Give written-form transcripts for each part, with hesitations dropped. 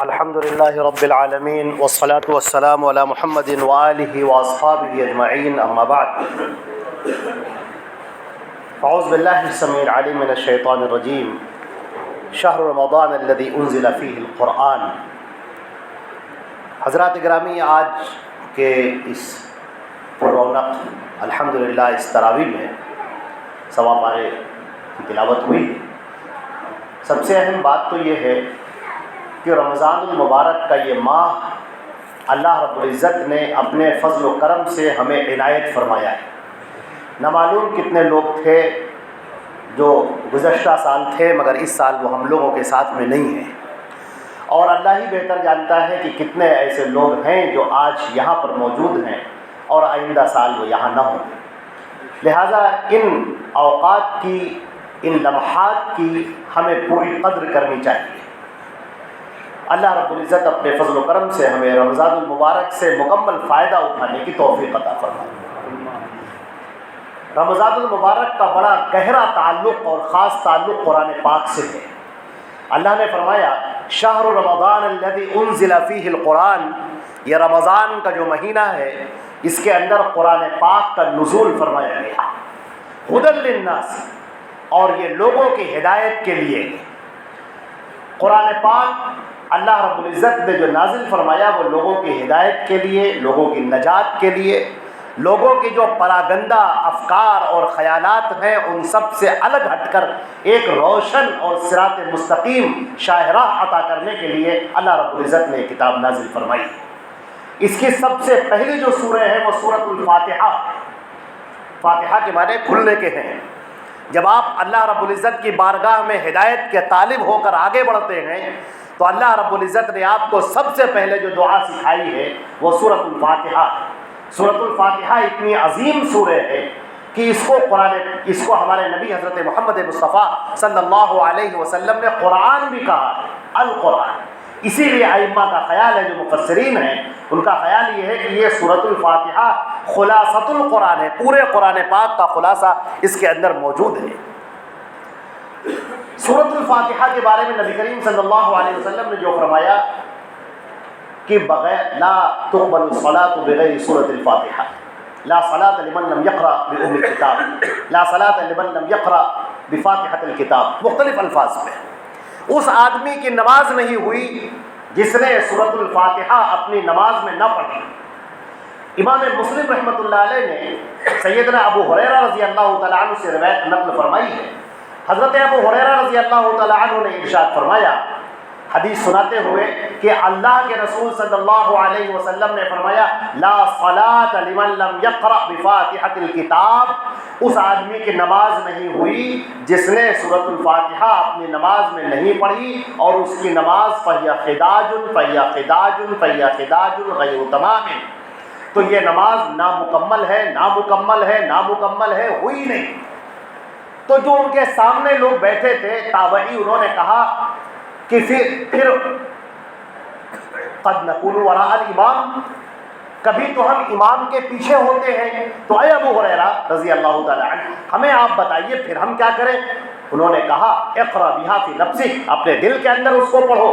الحمد لله رب العالمين والصلاة والسلام على محمد وآله وأصحابه أجمعين أما بعد أعوذ بالله السميع العليم من الشيطان الرجيم شهر رمضان الذي أنزل فيه القرآن. حضرات گرامی، آج کے اس رونق الحمدللہ اس تراویح میں سوا پارے کی تلاوت ہوئی ہے. سب سے اہم بات تو یہ ہے کہ رمضان المبارک کا یہ ماہ اللہ رب العزت نے اپنے فضل و کرم سے ہمیں عنایت فرمایا ہے. نہ معلوم کتنے لوگ تھے جو گزشتہ سال تھے مگر اس سال وہ ہم لوگوں کے ساتھ میں نہیں ہیں، اور اللہ ہی بہتر جانتا ہے کہ کتنے ایسے لوگ ہیں جو آج یہاں پر موجود ہیں اور آئندہ سال وہ یہاں نہ ہوں. لہٰذا ان اوقات کی، ان لمحات کی ہمیں پوری قدر کرنی چاہیے. اللہ رب العزت اپنے فضل و کرم سے ہمیں رمضان المبارک سے مکمل فائدہ اٹھانے کی توفیق عطا فرمائے. رمضان المبارک کا بڑا گہرا تعلق اور خاص تعلق قرآن پاک سے ہے. اللہ نے فرمایا شہر رمضان الذی انزل فیہ القرآن، یہ رمضان کا جو مہینہ ہے اس کے اندر قرآن پاک کا نزول فرمایا گیا. ہدی للناس، اور یہ لوگوں کی ہدایت کے لیے. قرآن پاک اللہ رب العزت نے جو نازل فرمایا وہ لوگوں کی ہدایت کے لیے، لوگوں کی نجات کے لیے، لوگوں کی جو پراگندہ افکار اور خیالات ہیں ان سب سے الگ ہٹ کر ایک روشن اور صراط مستقیم شاہراہ عطا کرنے کے لیے اللہ رب العزت نے کتاب نازل فرمائی. اس کی سب سے پہلی جو سورہ ہے وہ سورۃ الفاتحہ. فاتحہ کے معنی کھلنے کے ہیں. جب آپ اللہ رب العزت کی بارگاہ میں ہدایت کے طالب ہو کر آگے بڑھتے ہیں تو اللہ رب العزت نے آپ کو سب سے پہلے جو دعا سکھائی ہے وہ سورۃ الفاتحہ. سورۃ الفاتحہ اتنی عظیم سورہ ہے کہ اس کو ہمارے نبی حضرت محمد مصطفیٰ صلی اللہ علیہ وسلم نے قرآن بھی کہا ہے، القرآن. اسی لیے ائمہ کا خیال ہے، جو مفسرین ہیں ان کا خیال یہ ہے کہ یہ سورۃ الفاتحہ خلاصۃ القرآن ہے، پورے قرآن پاک کا خلاصہ اس کے اندر موجود ہے. سورۃ الفاتحہ کے بارے میں نبی کریم صلی اللہ علیہ وسلم نے جو فرمایا کہ بغیر لا تقبل الصلاۃ بغیر سورۃ الفاتحہ، لا صلاۃ لمن لم یقرأ بأم الکتاب، لا صلاۃ لمن لم یقرأ بفاتحۃ الکتاب، مختلف الفاظ میں. اس آدمی کی نماز نہیں ہوئی جس نے سورۃ الفاتحہ اپنی نماز میں نہ پڑھی. امام مسلم رحمۃ اللہ علیہ نے سیدنا ابو ہریرہ رضی اللہ تعالیٰ عنہ سے روایت نقل فرمائی ہے. حضرت ابو ہریرہ رضی اللہ تعالیٰ عنہ نے ارشاد فرمایا، حدیث سناتے ہوئے کہ اللہ کے رسول صلی اللہ علیہ وسلم نے فرمایا لا صلاۃ لمن لم یقرأ بفاتحۃ الکتاب، اس آدمی کی نماز نہیں ہوئی جس نے سورۃ الفاتحہ اپنی نماز میں نہیں پڑھی، اور اس کی نماز فہی خداج فہی خداج فہی خداج غیر تمام. تو یہ نماز نامکمل ہے، نامکمل ہے، نامکمل ہے، ہوئی نہیں. تو جو ان کے سامنے لوگ بیٹھے تھے تابعی، انہوں نے کہا کہ پھر قد نکون وراء الامام، کبھی تو ہم امام کے پیچھے ہوتے ہیں، تو اے ابو ہریرہ رضی اللہ تعالیٰ عنہ ہمیں آپ بتائیے پھر ہم کیا کریں. انہوں نے کہا اقرأ بہا فی نفسک، اپنے دل کے اندر اس کو پڑھو.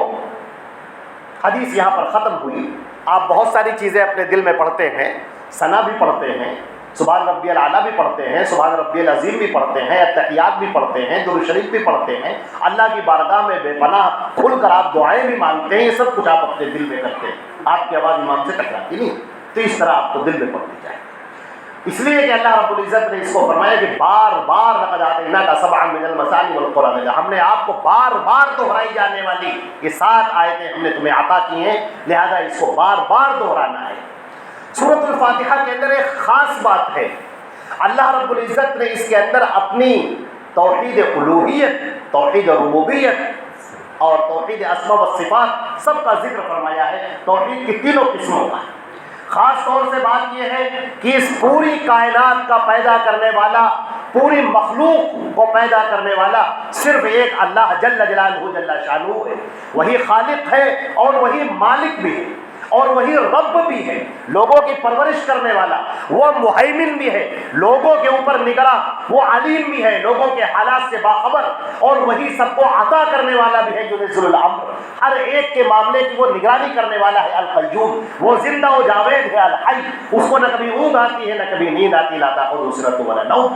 حدیث یہاں پر ختم ہوئی. آپ بہت ساری چیزیں اپنے دل میں پڑھتے ہیں، ثنا بھی پڑھتے ہیں، سبحان ربی الاعلیٰ بھی پڑھتے ہیں، سبحان ربی العظیم بھی پڑھتے ہیں، اتحیات بھی پڑھتے ہیں، درود شریف بھی پڑھتے ہیں، اللہ کی بارگاہ میں بے پناہ کھل کر آپ دعائیں بھی مانگتے ہیں. یہ سب کچھ آپ اپنے دل میں کرتے ہیں. آپ کی آواز امام سے ٹکراتی نہیں، تو اس طرح آپ کو دل میں پڑھنی چاہیے. اس لیے کہ اللہ رب العزت نے اس کو فرمایا کہ بار بار لقد آتیناک سبعا من المثانی والقرآن، ہم نے آپ کو بار بار دہرائی جانے والی یہ 7 آیتیں ہم نے تمہیں عطا کی ہیں، لہذا اس کو بار بار دہرانا ہے. سورۃ الفاتحہ کے اندر ایک خاص بات ہے، اللہ رب العزت نے اس کے اندر اپنی توحید الوہیت، توحید ربوبیت اور توحید اسماء و صفات سب کا ذکر فرمایا ہے. توحید کی تینوں قسموں کا. خاص طور سے بات یہ ہے کہ اس پوری کائنات کا پیدا کرنے والا، پوری مخلوق کو پیدا کرنے والا صرف ایک اللہ جل جلالہ جل شانہ ہے. وہی خالق ہے اور وہی مالک بھی ہے. اور وہی رب بھی ہے، لوگوں کی پرورش کرنے والا، وہ محیمن بھی ہے، لوگوں کے اوپر نگراں، وہ علیم بھی ہے، لوگوں کے حالات سے باخبر، اور وہی سب کو عطا کرنے والا بھی ہے، جو نزل الامر، ہر ایک کے معاملے کی وہ نگرانی کرنے والا ہے، القیوم، وہ زندہ و جاوید ہے، الحی، اس کو نہ کبھی اونگ آتی ہے نہ کبھی نیند آتی، لا تأخذہ سنۃ ولا نوم۔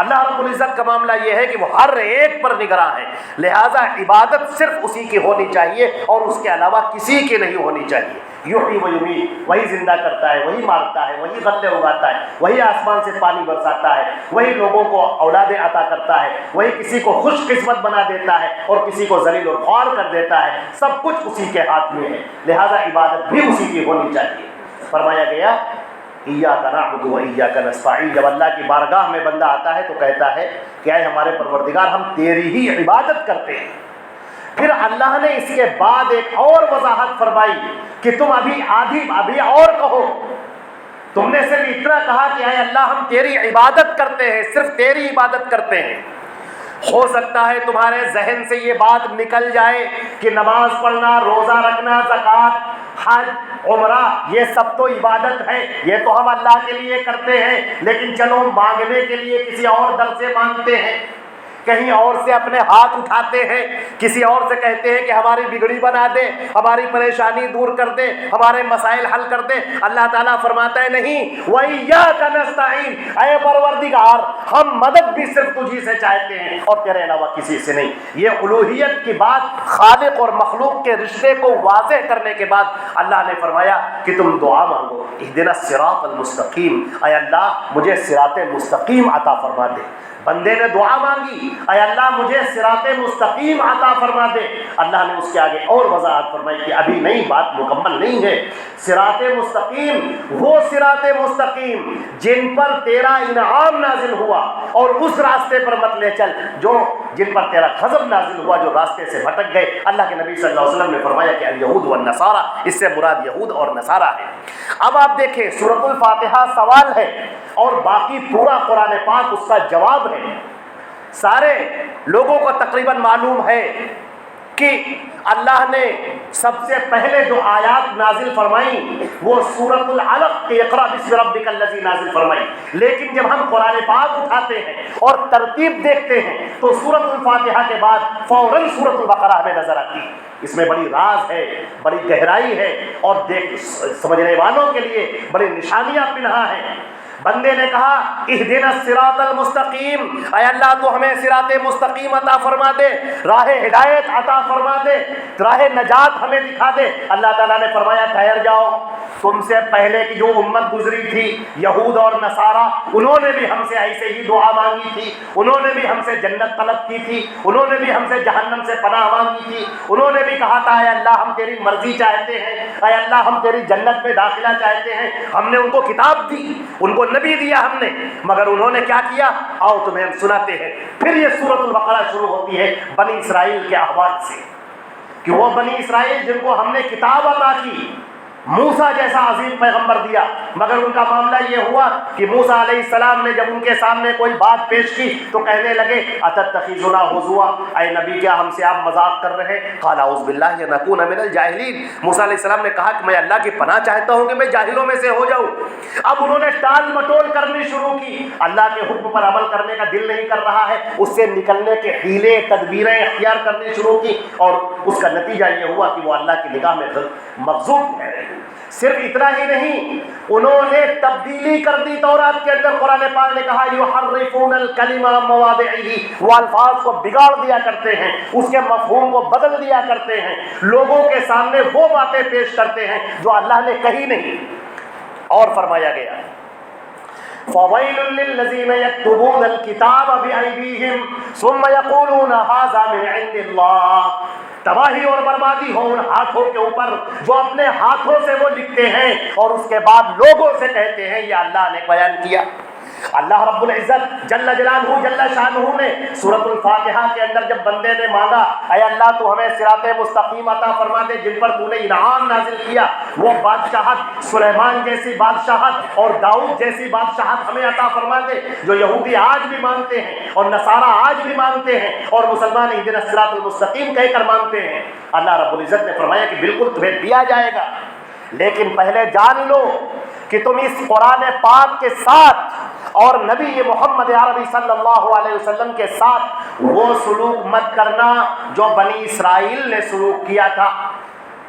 اللہ رب العزت کا معاملہ یہ ہے کہ وہ ہر ایک پر نگراں ہے، لہٰذا عبادت صرف اسی کی ہونی چاہیے اور اس کے علاوہ کسی کی نہیں ہونی چاہیے۔ یحیی و یمیت، وہی زندہ کرتا ہے، وہی مارتا ہے، وہی غلے اگاتا ہے، وہی آسمان سے پانی برساتا ہے، وہی لوگوں کو اولادیں عطا کرتا ہے، وہی کسی کو خوش قسمت بنا دیتا ہے اور کسی کو ذلیل و خوار کر دیتا ہے، سب کچھ اسی کے ہاتھ میں ہے، لہٰذا عبادت بھی اسی کی ہونی چاہیے۔ فرمایا گیا ایاک نعبد و ایاک نستعین، جب اللہ کی بارگاہ میں بندہ آتا ہے تو کہتا ہے کہ اے ہمارے پروردگار ہم تیری ہی عبادت کرتے ہیں۔ پھر اللہ نے اس کے بعد ایک اور وضاحت فرمائی کہ تم ابھی اور کہو، تم نے صرف اتنا کہا کہ اے اللہ ہم تیری عبادت کرتے ہیں، صرف تیری عبادت کرتے ہیں۔ ہو سکتا ہے تمہارے ذہن سے یہ بات نکل جائے کہ نماز پڑھنا، روزہ رکھنا، زکوٰۃ، حج، عمرہ، یہ سب تو عبادت ہے، یہ تو ہم اللہ کے لیے کرتے ہیں، لیکن چلو مانگنے کے لیے کسی اور در سے مانگتے ہیں، کہیں اور سے اپنے ہاتھ اٹھاتے ہیں، کسی اور سے کہتے ہیں کہ ہماری بگڑی بنا دے، ہماری پریشانی دور کر دے، ہمارے مسائل حل کر دے۔ اللہ تعالیٰ فرماتا ہے نہیں، وَإِيَّاكَ نَسْتَعِينُ، اے پروردگار ہم مدد بھی صرف تجھی سے چاہتے ہیں اور تیرے علاوہ کسی سے نہیں۔ یہ الوہیت کی بات، خالق اور مخلوق کے رشتے کو واضح کرنے کے بعد اللہ نے فرمایا کہ تم دعا مانگو، اہدنا الصراط المستقیم، اے اللہ مجھے صراط مستقیم عطا فرما دے۔ بندے نے دعا مانگی، اے اللہ مجھے صراط مستقیم عطا فرما دے۔ اللہ نے اس کے آگے اور وضاحت فرمائی کہ ابھی نہیں، بات مکمل نہیں ہے۔ صراط مستقیم وہ صراط مستقیم جن پر تیرا انعام نازل ہوا، اور اس راستے پر مت لے چل جن پر تیرا غضب نازل ہوا، جو راستے سے بھٹک گئے۔ اللہ کے نبی صلی اللہ علیہ وسلم نے فرمایا کہ الیہود والنصارى، اس سے مراد یہود اور نصارہ ہے۔ اب آپ دیکھیں سورۃ الفاتحہ سوال ہے اور باقی پورا قرآن پاک اس کا جواب ہے۔ سارے لوگوں کو تقریباً معلوم ہے کہ اللہ نے سب سے پہلے جو آیات نازل فرمائیں وہ سورۃ العلق کے اقرأ بسم ربک الذی نازل فرمائی، لیکن جب ہم قرآن پاک اٹھاتے ہیں اور ترتیب دیکھتے ہیں تو سورۃ الفاتحہ کے بعد فوراً سورۃ البقرہ ہمیں نظر آتی ہے۔ اس میں بڑی راز ہے، بڑی گہرائی ہے، اور سمجھنے والوں کے لیے بڑی نشانیاں پنہا ہیں۔ بندے نے کہا اہدنا الصراط المستقیم، اے اللہ تو ہمیں صراط مستقیم عطا فرما دے، راہ ہدایت عطا فرما دے، راہ نجات ہمیں دکھا دے۔ اللہ تعالیٰ نے فرمایا ٹھہر جاؤ، تم سے پہلے کی جو امت گزری تھی یہود اور نصارہ، انہوں نے بھی ہم سے ایسے ہی دعا مانگی تھی، انہوں نے بھی ہم سے جنت طلب کی تھی، انہوں نے بھی ہم سے جہنم سے پناہ مانگی تھی، انہوں نے بھی کہا تھا اے اللہ ہم تیری مرضی چاہتے ہیں، اے اللہ ہم تیری جنت میں داخلہ چاہتے ہیں۔ ہم نے ان کو کتاب دی، ان کو نبی دیا ہم نے، مگر انہوں نے کیا کیا؟ آؤ تمہیں ہم سناتے ہیں۔ پھر یہ سورۃ البقرہ شروع ہوتی ہے بنی اسرائیل کے احوال سے، کہ وہ بنی اسرائیل جن کو ہم نے کتاب عطا کی، موسیٰ جیسا عظیم پیغمبر دیا، مگر ان کا معاملہ یہ ہوا کہ موسیٰ علیہ السلام نے جب ان کے سامنے کوئی بات پیش کی تو کہنے لگے اتتخذنا ہزوا، اے نبی کیا ہم سے آپ مذاق کر رہے ہیں؟ قال اعوذ باللہ ان اکون من الجاہلین، موسیٰ علیہ السلام نے کہا کہ میں اللہ کی پناہ چاہتا ہوں کہ میں جاہلوں میں سے ہو جاؤں۔ اب انہوں نے ٹال مٹول کرنی شروع کی، اللہ کے حکم پر عمل کرنے کا دل نہیں کر رہا ہے، اس سے نکلنے کے حیلے تدبیریں اختیار کرنی شروع کی، اور اس کا نتیجہ یہ ہوا کہ وہ اللہ کی نگاہ میں مغضوب ٹھہرے۔ صرف اتنا ہی نہیں، انہوں نے تبدیلی کر دی تورات کے اندر۔ قرآن پاک نے کہا یحرفون الکلم عن مواضعہ، وہ الفاظ کو بگاڑ دیا کرتے ہیں، اس کے مفہوم کو بدل دیا کرتے ہیں، لوگوں کے سامنے وہ باتیں پیش کرتے ہیں جو اللہ نے کہی نہیں۔ اور فرمایا گیا فَوَيْلٌ لِّلَّذِينَ يَكْتُبُونَ الْكِتَابَ بِأَيْدِيهِمْ ثُمَّ يَقُولُونَ هَٰذَا مِنْ عِندِ اللَّهِ، تباہی اور بربادی ہو ان ہاتھوں کے اوپر جو اپنے ہاتھوں سے وہ لکھتے ہیں اور اس کے بعد لوگوں سے کہتے ہیں یہ اللہ نے بیان کیا۔ اللہ رب العزت جل جلالہ جل شانہ نے سورۃ الفاتحہ کے اندر جب بندے نے مانگا اے اللہ تو ہمیں صراط مستقیم عطا فرما دے جن پر تو نے انعام نازل کیا، وہ بادشاہت سلیمان جیسی بادشاہت اور داؤد جیسی بادشاہت ہمیں عطا فرما دے جو یہودی آج بھی مانگتے ہیں اور نصارہ آج بھی مانگتے ہیں اور مسلمان اہدنا الصراط المستقیم کہہ کر مانگتے ہیں۔ اللہ رب العزت نے فرمایا کہ بالکل تمہیں دیا جائے گا، لیکن پہلے جان لو کہ تم اس قرآن پاک کے ساتھ اور نبی محمد عربی صلی اللہ علیہ وسلم کے ساتھ وہ سلوک مت کرنا جو بنی اسرائیل نے سلوک کیا تھا۔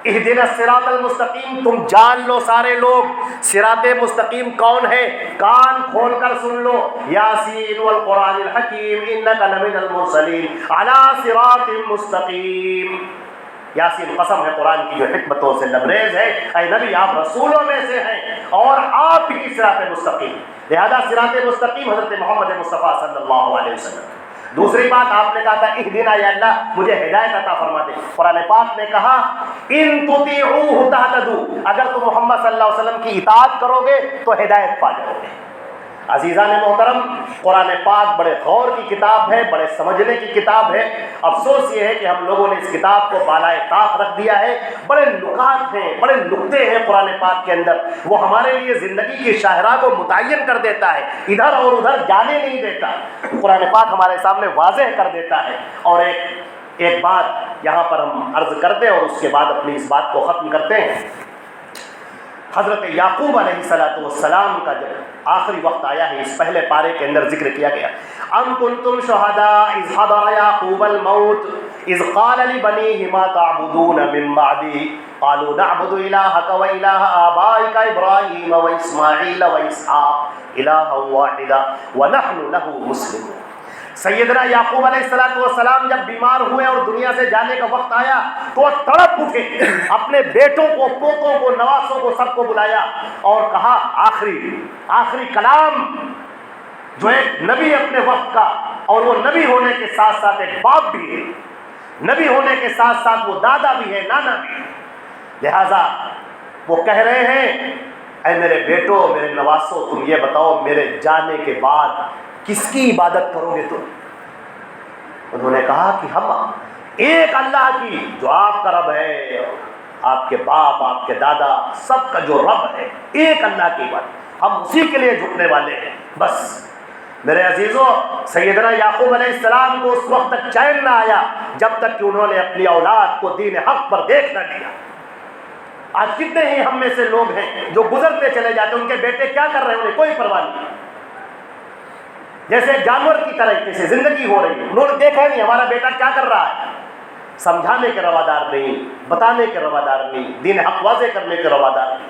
اہدنا الصراط المستقیم، تم جان لو سارے لوگ صراط مستقیم کون ہے، کان کھول کر سن لو، یاسین والقرآن الحکیم انک لمن المرسلین علی صراط مستقیم۔ یاسین قسم ہے قرآن کی جو حکمتوں سے لبریز ہے، اے نبی آپ رسولوں میں سے ہیں اور آپ ہی صراط مستقیم، لہذا صراط مستقیم حضرت محمد مصطفیٰ صلی اللہ علیہ وسلم۔ دوسری بات آپ نے کہا تھا اہدنا یا اللہ مجھے ہدایت عطا فرما دے، قرآن پاک نے کہا ان تطیعوہ تہتدوا، اگر تم محمد صلی اللہ علیہ وسلم کی اطاعت کرو گے تو ہدایت پا جاؤ گے۔ عزیزان محترم، قرآن پاک بڑے غور کی کتاب ہے، بڑے سمجھنے کی کتاب ہے۔ افسوس یہ ہے کہ ہم لوگوں نے اس کتاب کو بالائے طاق رکھ دیا ہے۔ بڑے نکات ہیں، بڑے نکتے ہیں قرآن پاک کے اندر، وہ ہمارے لیے زندگی کی شاہراہ کو متعین کر دیتا ہے، ادھر اور ادھر جانے نہیں دیتا۔ قرآن پاک ہمارے سامنے واضح کر دیتا ہے۔ اور ایک بات یہاں پر ہم عرض کرتے ہیں اور اس کے بعد اپنی اس بات کو ختم کرتے ہیں۔ حضرت یعقوب علیہ السلام کا جب آخری وقت آیا ہے، اس پہلے پارے کے اندر ذکر کیا گیا، ام کنتم شہداء اذ حضر یعقوب الموت اذ قال لبنیہ ما تعبدون من بعدی قالوا نعبد الہک و الہ آبائک ابراہیم و اسماعیل و اسحاق الہا واحدا ونحن لہ مسلمون۔ سیدنا یعقوب علیہ السلام جب بیمار ہوئے اور دنیا سے جانے کا وقت آیا تو وہ تڑپ اٹھے، اپنے بیٹوں کو، پوتوں کو، نواسوں کو، سب کو بلایا اور کہا آخری کلام جو ایک نبی اپنے وقت کا، اور وہ نبی ہونے کے ساتھ ساتھ ایک باپ بھی ہے، نبی ہونے کے ساتھ ساتھ وہ دادا بھی ہے، نانا بھی ہے، لہذا وہ کہہ رہے ہیں اے میرے بیٹوں، میرے نواسوں، تم یہ بتاؤ میرے جانے کے بعد کس کی عبادت کرو گے تم؟ انہوں نے کہا کہ ہم ایک اللہ کی جو آپ کا رب ہے، آپ کے باپ، آپ کے دادا، سب کا جو رب ہے، ایک اللہ کی عبادت، ہم اسی کے لیے جھکنے والے ہیں بس۔ میرے عزیزوں، سیدنا یعقوب علیہ السلام کو اس وقت تک چین نہ آیا جب تک کہ انہوں نے اپنی اولاد کو دین حق پر دیکھ نہ لیا۔ آج کتنے ہی ہم میں سے لوگ ہیں جو گزرتے چلے جاتے ہیں، ان کے بیٹے کیا کر رہے ہیں انہیں کوئی پرواہ نہیں، جیسے جانور کی طرح سے زندگی ہو رہی ہے، انہوں نے دیکھا نہیں ہمارا بیٹا کیا کر رہا ہے، سمجھانے کے روادار نہیں، بتانے کے روادار نہیں، دین حق واضح کرنے کے روادار نہیں۔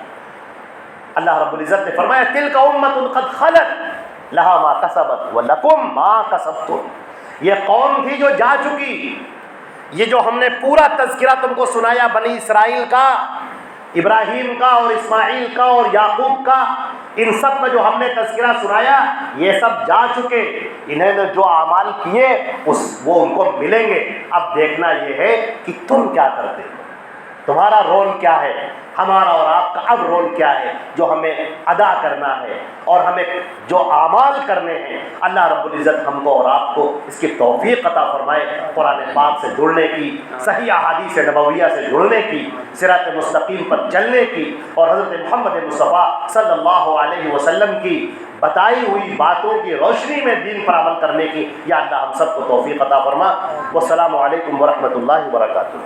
اللہ رب العزت نے فرمایا تلک امۃ قد خلت لہا ما کسبت ولکم ما کسبتم، یہ قوم تھی جو جا چکی، یہ جو ہم نے پورا تذکرہ تم کو سنایا بنی اسرائیل کا، ابراہیم کا اور اسماعیل کا اور یعقوب کا، ان سب کا جو ہم نے تذکرہ سنایا، یہ سب جا چکے، انہوں نے جو اعمال کیے وہ ان کو ملیں گے۔ اب دیکھنا یہ ہے کہ تم کیا کرتے ہو، تمہارا رول کیا ہے، ہمارا اور آپ کا اب رول کیا ہے جو ہمیں ادا کرنا ہے اور ہمیں جو اعمال کرنے ہیں۔ اللہ رب العزت ہم کو اور آپ کو اس کی توفیق عطا فرمائے، قرآن پاک سے جڑنے کی، صحیح احادیث نبویہ سے جڑنے کی، صراط مستقیم پر چلنے کی، اور حضرت محمد مصطفیٰ صلی اللہ علیہ وسلم کی بتائی ہوئی باتوں کی روشنی میں دین پر عمل کرنے کی یا اللہ ہم سب کو توفیق عطا فرما۔ والسلام علیکم ورحمۃ اللہ وبرکاتہ۔